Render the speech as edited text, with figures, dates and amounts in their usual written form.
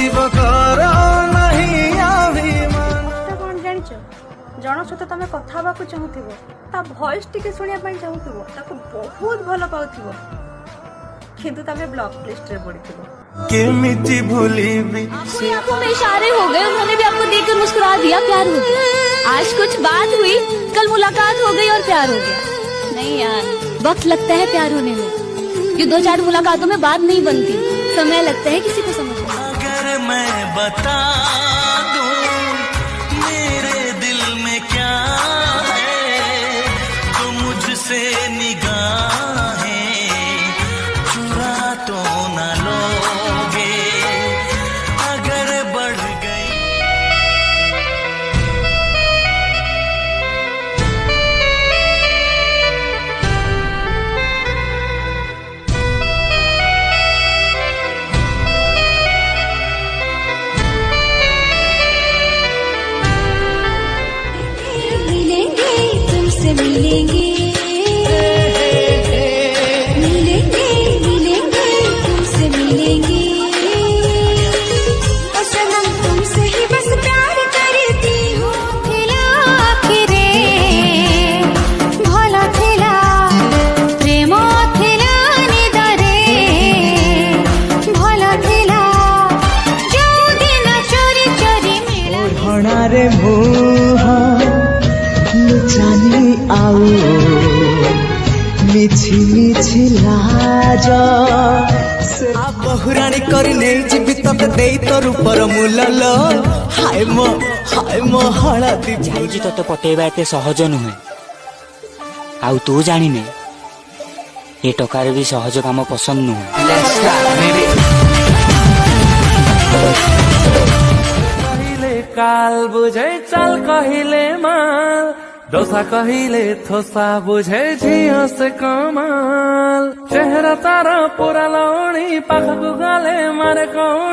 जीव कर नहीं अभिमान कौन जानिच जन सहित तुम कथा हवा चाहूथिबो ता वॉइस टिके सुनिया पई चाहूथिबो ताको बहुत भलो पाउथिबो किंतु तमे ब्लॉक लिस्ट रे पड़िथिबो केमिति भूलिबी आंखों में इशारे हो गए, उन्होंने भी आपको देखकर मुस्कुरा दिया, प्यार हो गया। आज कुछ बात हुई, कल मुलाकात हो गई और प्यार हो गया। नहीं यार, वक्त लगता है प्यार होने में। ये 2-4 मुलाकातों में बात नहीं बनती, समय लगता है किसी को समझने। अगर मैं बता दूं मेरे दिल में क्या है तो मुझसे निगाहें चुरा तो न लोगे अगर बढ़ गई। मिलेंगे तुमसे मिलेंगे, मिलेंगे मिलेंगे तुमसे मिलेंगे। सनम तुमसे ही बस प्यार करती हूँ। थिला आखिरे भला थिला प्रेम थिला निदरे भला थिला जो दिन चोरी चोरी मिला ओढ़णारे मुह लुचानी आउ मिछि मिछि लाज बहुराणी कर नहीं जीवित दे तो रूपर मूलल हाय मो हळदी जाइजी तोते पटेबा एते सहज नुहे आउ तू जानिने ये टकार भी सहज काम पसंद नुहे। कहिले काल बुझे चल कहिले माल डोसा कहिले थोसा बुझे झियो से कमाल चेहरा तारा पूरा लौणी पाखक गले मारे कौणी।